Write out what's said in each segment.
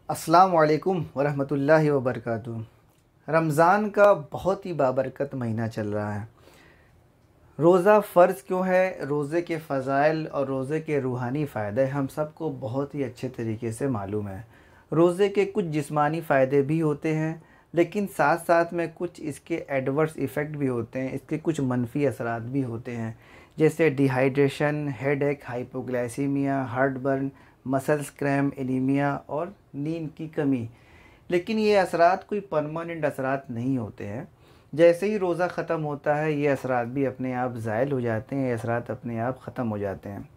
अस्सलाम वालेकुम वरहमतुल्लाहि वबरकातुहू। रमज़ान का बहुत ही बाबरकत महीना चल रहा है। रोज़ा फ़र्ज़ क्यों है, रोज़े के फ़ज़ाइल और रोज़े के रूहानी फ़ायदे हम सबको बहुत ही अच्छे तरीके से मालूम है। रोज़े के कुछ जिस्मानी फ़ायदे भी होते हैं, लेकिन साथ साथ में कुछ इसके एडवर्स इफ़ेक्ट भी होते हैं, इसके कुछ मनफ़ी असरात भी होते हैं, जैसे dehydration, headache, hypoglycaemia, heartburn, muscles cramp, anaemia और नींद की कमी। लेकिन ये असरात कोई परमानेंट असरात नहीं होते हैं। जैसे ही रोज़ा ख़त्म होता है ये असरात भी अपने आप ज़ाइल हो जाते हैं, ये असरात अपने आप ख़त्म हो जाते हैं।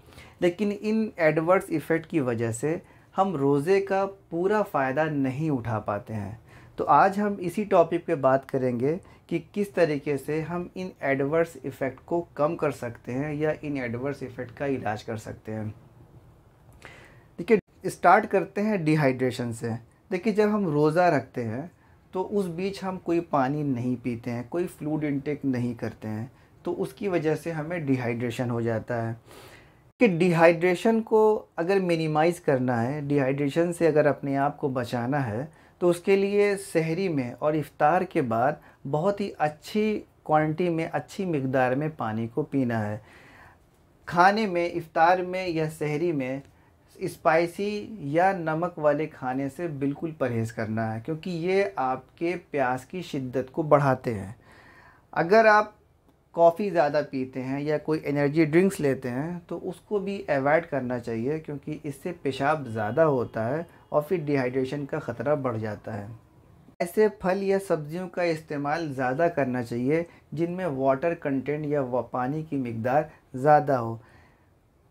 लेकिन इन एडवर्स इफ़ेक्ट की वजह से हम रोज़े का पूरा फ़ायदा नहीं उठा पाते हैं। तो आज हम इसी टॉपिक पे बात करेंगे कि किस तरीके से हम इन एडवर्स इफ़ेक्ट को कम कर सकते हैं या इन एडवर्स इफ़ेक्ट का इलाज कर सकते हैं। देखिए, स्टार्ट करते हैं डिहाइड्रेशन से। देखिए, जब हम रोज़ा रखते हैं तो उस बीच हम कोई पानी नहीं पीते हैं, कोई फ्लूइड इंटेक नहीं करते हैं, तो उसकी वजह से हमें डिहाइड्रेशन हो जाता है। कि डिहाइड्रेशन को अगर मिनिमाइज़ करना है, डिहाइड्रेशन से अगर अपने आप को बचाना है, तो उसके लिए सहरी में और इफ़्तार के बाद बहुत ही अच्छी क्वांटिटी में, अच्छी मिक़दार में पानी को पीना है। खाने में, इफ़्तार में या सहरी में स्पाइसी या नमक वाले खाने से बिल्कुल परहेज़ करना है, क्योंकि ये आपके प्यास की शिद्दत को बढ़ाते हैं। अगर आप कॉफ़ी ज़्यादा पीते हैं या कोई एनर्जी ड्रिंक्स लेते हैं तो उसको भी अवॉइड करना चाहिए, क्योंकि इससे पेशाब ज़्यादा होता है और फिर डिहाइड्रेशन का ख़तरा बढ़ जाता है। ऐसे फल या सब्जियों का इस्तेमाल ज़्यादा करना चाहिए जिनमें वाटर कंटेंट या पानी की मिक़दार ज़्यादा हो।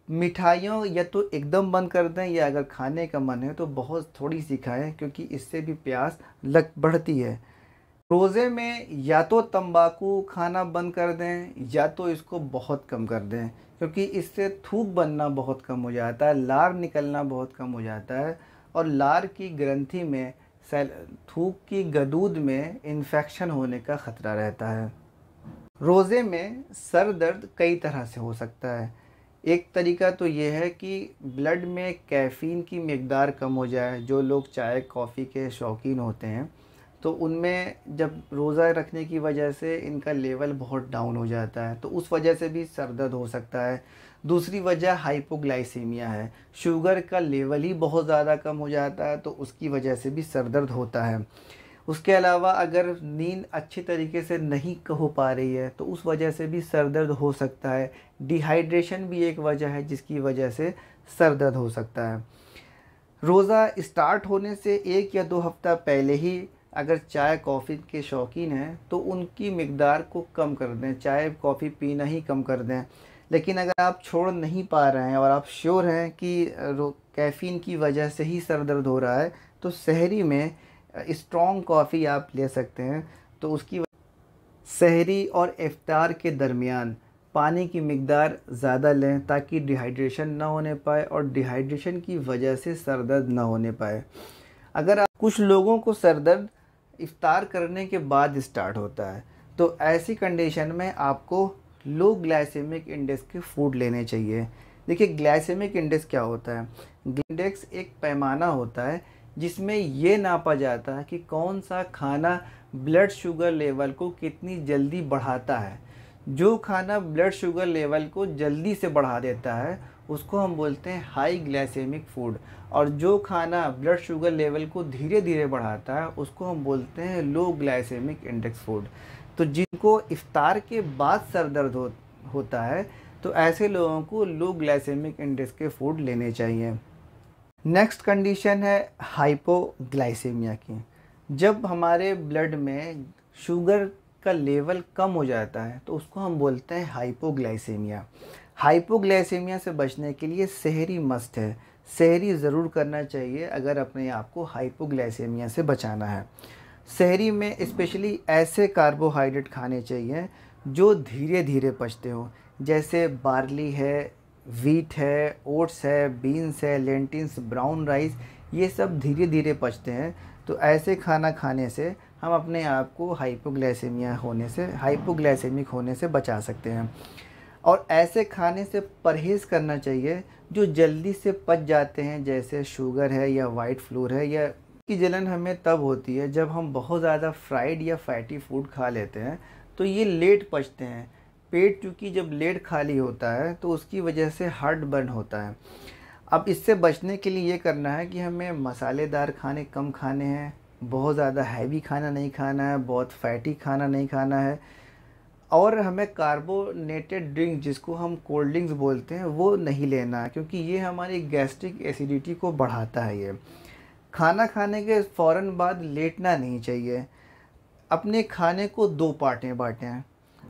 मिठाइयों या तो एकदम बंद कर दें, या अगर खाने का मन है तो बहुत थोड़ी सी खाएं, क्योंकि इससे भी प्यास लग बढ़ती है। रोज़े में या तो तंबाकू खाना बंद कर दें या तो इसको बहुत कम कर दें, क्योंकि इससे थूक बनना बहुत कम हो जाता है, लार निकलना बहुत कम हो जाता है और लार की ग्रंथि में, सेल थूक की गदूद में इन्फेक्शन होने का ख़तरा रहता है। रोज़े में सर दर्द कई तरह से हो सकता है। एक तरीका तो ये है कि ब्लड में कैफ़ीन की मिक़दार कम हो जाए। जो लोग चाय कॉफ़ी के शौकीन होते हैं तो उनमें जब रोज़ा रखने की वजह से इनका लेवल बहुत डाउन हो जाता है, तो उस वजह से भी सर दर्द हो सकता है। दूसरी वजह हाइपोग्लाइसीमिया है, शुगर का लेवल ही बहुत ज़्यादा कम हो जाता है, तो उसकी वजह से भी सर दर्द होता है। उसके अलावा अगर नींद अच्छी तरीके से नहीं हो पा रही है तो उस वजह से भी सर दर्द हो सकता है। डिहाइड्रेशन भी एक वजह है जिसकी वजह से सर दर्द हो सकता है। रोज़ा स्टार्ट होने से 1 या 2 हफ़्ता पहले ही अगर चाय कॉफ़ी के शौकीन हैं तो उनकी मिक़दार को कम कर दें, चाय कॉफ़ी पीना ही कम कर दें। लेकिन अगर आप छोड़ नहीं पा रहे हैं और आप श्योर हैं कि कैफ़ीन की वजह से ही सर दर्द हो रहा है, तो सहरी में स्ट्रॉन्ग कॉफ़ी आप ले सकते हैं। तो उसकी सहरी और इफ्तार के दरमियान पानी की मिक़दार ज़्यादा लें, ताकि डिहाइड्रेशन ना होने पाए और डिहाइड्रेशन की वजह से सर दर्द ना होने पाए। अगर आप कुछ लोगों को सर दर्द इफ्तार करने के बाद स्टार्ट होता है, तो ऐसी कंडीशन में आपको लो ग्लाइसेमिक इंडेक्स के फूड लेने चाहिए। देखिए, ग्लाइसेमिक इंडेक्स क्या होता है? इंडेक्स एक पैमाना होता है जिसमें ये नापा जाता है कि कौन सा खाना ब्लड शुगर लेवल को कितनी जल्दी बढ़ाता है। जो खाना ब्लड शुगर लेवल को जल्दी से बढ़ा देता है उसको हम बोलते हैं हाई ग्लाइसेमिक फूड, और जो खाना ब्लड शुगर लेवल को धीरे धीरे बढ़ाता है उसको हम बोलते हैं लो ग्लाइसेमिक इंडेक्स फूड। तो जिनको इफ्तार के बाद सर दर्द होता है तो ऐसे लोगों को लो ग्लाइसेमिक इंडेक्स के फूड लेने चाहिए। नेक्स्ट कंडीशन है हाइपोग्लाइसेमिया की। जब हमारे ब्लड में शुगर का लेवल कम हो जाता है तो उसको हम बोलते हैं हाइपोग्लाइसेमिया। हाइपोग्लाइसेमिया से बचने के लिए सहरी मस्ट है, सहरी ज़रूर करना चाहिए अगर अपने आप को हाइपोग्लाइसेमिया से बचाना है। सहरी में स्पेशली ऐसे कार्बोहाइड्रेट खाने चाहिए जो धीरे धीरे पचते हों, जैसे बार्ली है, वीट है, ओट्स है, बीन्स है, लेंटिल्स, ब्राउन राइस, ये सब धीरे धीरे पचते हैं। तो ऐसे खाना खाने से हम अपने आप को हाइपोग्लाइसेमिक होने से बचा सकते हैं। और ऐसे खाने से परहेज़ करना चाहिए जो जल्दी से पच जाते हैं, जैसे शुगर है या वाइट फ्लोर है या की जलन हमें तब होती है जब हम बहुत ज़्यादा फ्राइड या फैटी फूड खा लेते हैं, तो ये लेट पचते हैं। पेट चूँकि जब लेट खाली होता है तो उसकी वजह से हार्ट बर्न होता है। अब इससे बचने के लिए ये करना है कि हमें मसालेदार खाने कम खाने हैं, बहुत ज़्यादा हैवी खाना नहीं खाना है, बहुत फैटी खाना नहीं खाना है, और हमें कार्बोनेटेड ड्रिंक जिसको हम कोल्ड ड्रिंक्स बोलते हैं वो नहीं लेना है, क्योंकि ये हमारी गैस्ट्रिक एसिडिटी को बढ़ाता है। ये खाना खाने के फ़ौरन बाद लेटना नहीं चाहिए। अपने खाने को 2 पार्ट में बाँटें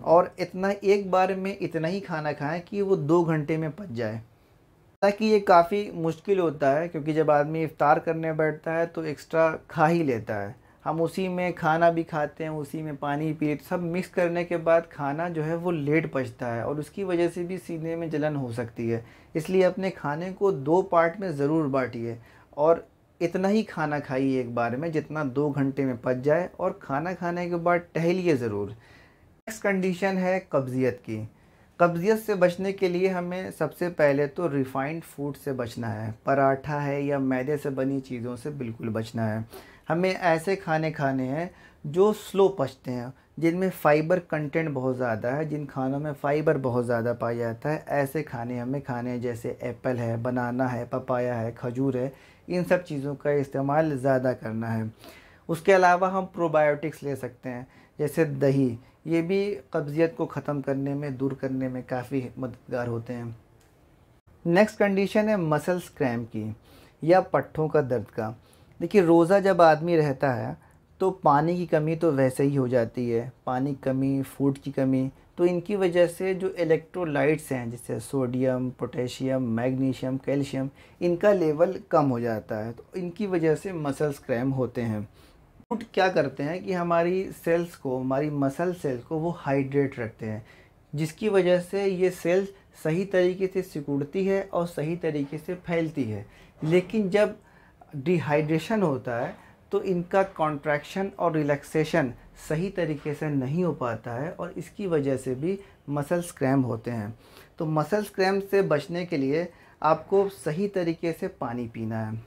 और इतना एक बार में इतना ही खाना खाएँ कि वो 2 घंटे में पच जाए। हालाँकि ये काफ़ी मुश्किल होता है, क्योंकि जब आदमी इफ़्तार करने बैठता है तो एक्स्ट्रा खा ही लेता है। हम उसी में खाना भी खाते हैं, उसी में पानी पी, सब मिक्स करने के बाद खाना जो है वो लेट पचता है और उसकी वजह से भी सीने में जलन हो सकती है। इसलिए अपने खाने को 2 पार्ट में ज़रूर बाँटिए और इतना ही खाना खाइए एक बार में जितना 2 घंटे में पच जाए, और खाना खाने के बाद टहलिए ज़रूर। नेक्स्ट कंडीशन है कब्ज़ियत की। कब्ज़ियत से बचने के लिए हमें सबसे पहले तो रिफ़ाइंड फूड से बचना है। पराठा है या मैदे से बनी चीज़ों से बिल्कुल बचना है। हमें ऐसे खाने खाने हैं जो स्लो पचते हैं, जिनमें फ़ाइबर कंटेंट बहुत ज़्यादा है, जिन खानों में फ़ाइबर बहुत ज़्यादा पाया जाता है, ऐसे खाने हमें खाने हैं। जैसे एप्पल है, बनाना है, पपाया है, खजूर है, इन सब चीज़ों का इस्तेमाल ज़्यादा करना है। उसके अलावा हम प्रोबायोटिक्स ले सकते हैं, जैसे दही। ये भी कब्ज़ियत को ख़त्म करने में, दूर करने में काफ़ी मददगार होते हैं। नेक्स्ट कंडीशन है मसल्स क्रैम्प की या पट्ठों का दर्द का। देखिए, रोज़ा जब आदमी रहता है तो पानी की कमी तो वैसे ही हो जाती है। पानी की कमी, फूड की कमी, तो इनकी वजह से जो इलेक्ट्रोलाइट्स हैं जैसे सोडियम, पोटेशियम, मैग्नीशियम, कैल्शियम, इनका लेवल कम हो जाता है। तो इनकी वजह से मसल्स क्रैम्प होते हैं। फूड क्या करते हैं कि हमारी सेल्स को, हमारी मसल सेल्स को वो हाइड्रेट रखते हैं, जिसकी वजह से ये सेल्स सही तरीके से सिकुड़ती है और सही तरीके से फैलती है। लेकिन जब डिहाइड्रेशन होता है तो इनका कॉन्ट्रैक्शन और रिलैक्सेशन सही तरीके से नहीं हो पाता है और इसकी वजह से भी मसल्स क्रैम्प होते हैं। तो मसल्स क्रैम्प से बचने के लिए आपको सही तरीके से पानी पीना है।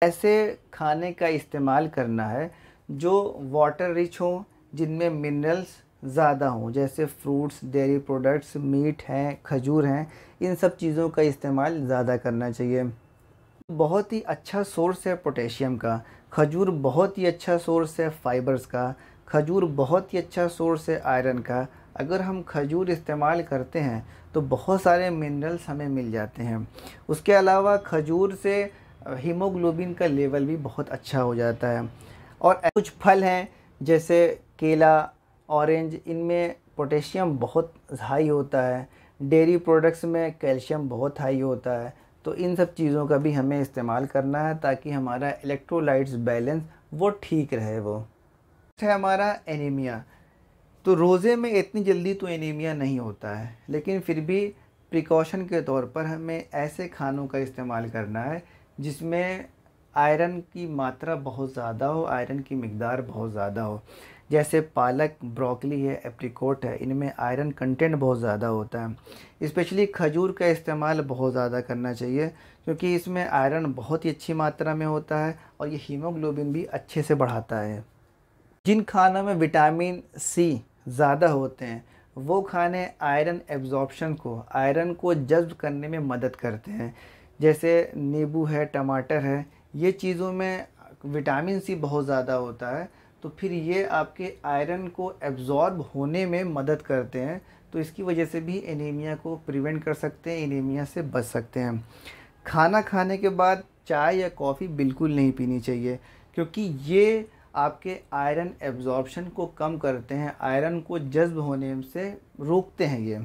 ऐसे खाने का इस्तेमाल करना है जो वाटर रिच हों, जिनमें मिनरल्स ज़्यादा हों, जैसे फ्रूट्स, डेयरी प्रोडक्ट्स, मीट हैं, खजूर हैं, इन सब चीज़ों का इस्तेमाल ज़्यादा करना चाहिए। बहुत ही अच्छा सोर्स है पोटेशियम का। खजूर बहुत ही अच्छा सोर्स है फाइबर्स का। खजूर बहुत ही अच्छा सोर्स है आयरन का। अगर हम खजूर इस्तेमाल करते हैं तो बहुत सारे मिनरल्स हमें मिल जाते हैं। उसके अलावा खजूर से हीमोग्लोबिन का लेवल भी बहुत अच्छा हो जाता है। और कुछ फल हैं जैसे केला, ऑरेंज, इनमें पोटेशियम बहुत हाई होता है। डेयरी प्रोडक्ट्स में कैल्शियम बहुत हाई होता है। तो इन सब चीज़ों का भी हमें इस्तेमाल करना है ताकि हमारा इलेक्ट्रोलाइट्स बैलेंस वो ठीक रहे। वो है हमारा एनीमिया। तो रोज़े में इतनी जल्दी तो एनीमिया नहीं होता है, लेकिन फिर भी प्रिकॉशन के तौर पर हमें ऐसे खानों का इस्तेमाल करना है जिसमें आयरन की मात्रा बहुत ज़्यादा हो, आयरन की मिकदार बहुत ज़्यादा हो। जैसे पालक, ब्रोकली है, एप्रिकॉट है, इनमें आयरन कंटेंट बहुत ज़्यादा होता है। स्पेशली खजूर का इस्तेमाल बहुत ज़्यादा करना चाहिए, क्योंकि इसमें आयरन बहुत ही अच्छी मात्रा में होता है और ये हीमोग्लोबिन भी अच्छे से बढ़ाता है। जिन खानों में विटामिन सी ज़्यादा होते हैं वो खाने आयरन को जज़्ब करने में मदद करते हैं। जैसे नींबू है, टमाटर है, ये चीज़ों में विटामिन सी बहुत ज़्यादा होता है, तो फिर ये आपके आयरन को एब्ज़ॉर्ब होने में मदद करते हैं। तो इसकी वजह से भी एनीमिया को प्रिवेंट कर सकते हैं, एनीमिया से बच सकते हैं। खाना खाने के बाद चाय या कॉफ़ी बिल्कुल नहीं पीनी चाहिए, क्योंकि ये आपके आयरन एब्ज़ॉर्प्शन को कम करते हैं, आयरन को जज़्ब होने से रोकते हैं ये।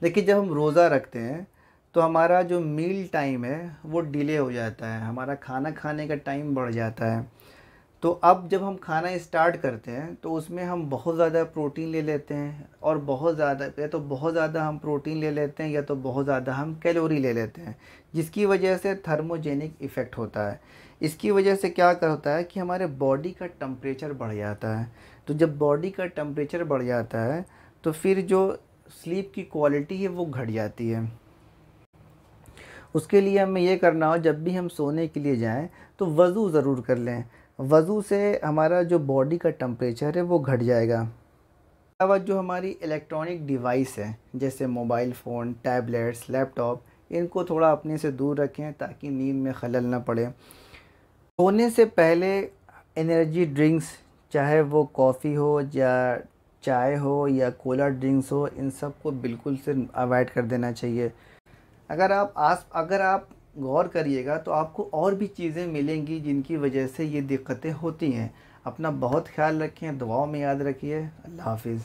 देखिए, जब हम रोज़ा रखते हैं तो हमारा जो मील टाइम है वो डिले हो जाता है, हमारा खाना खाने का टाइम बढ़ जाता है। तो अब जब हम खाना स्टार्ट करते हैं तो उसमें हम बहुत ज़्यादा प्रोटीन ले लेते हैं, और बहुत ज़्यादा, या तो बहुत ज़्यादा हम प्रोटीन ले लेते हैं या तो बहुत ज़्यादा हम कैलोरी ले लेते हैं, जिसकी वजह से थर्मोजेनिक इफ़ेक्ट होता है। इसकी वजह से क्या कर होता है कि हमारे बॉडी का टेम्परेचर बढ़ जाता है। तो जब बॉडी का टेम्परेचर बढ़ जाता है तो फिर जो स्लीप की क्वालिटी है वो घट जाती है। उसके लिए हमें ये करना हो, जब भी हम सोने के लिए जाएं तो वज़ू ज़रूर कर लें। वज़ू से हमारा जो बॉडी का टेम्परेचर है वो घट जाएगा। अलावा जो हमारी इलेक्ट्रॉनिक डिवाइस है जैसे मोबाइल फ़ोन, टैबलेट्स, लैपटॉप, इनको थोड़ा अपने से दूर रखें ताकि नींद में खलल ना पड़े। सोने से पहले एनर्जी ड्रिंक्स, चाहे वो कॉफ़ी हो या चाय हो या कोला ड्रिंक्स हो, इन सब को बिल्कुल से अवॉइड कर देना चाहिए। अगर आप गौर करिएगा तो आपको और भी चीज़ें मिलेंगी जिनकी वजह से ये दिक्कतें होती हैं। अपना बहुत ख्याल रखें, दुआओं में याद रखिए। अल्लाह हाफ़िज़।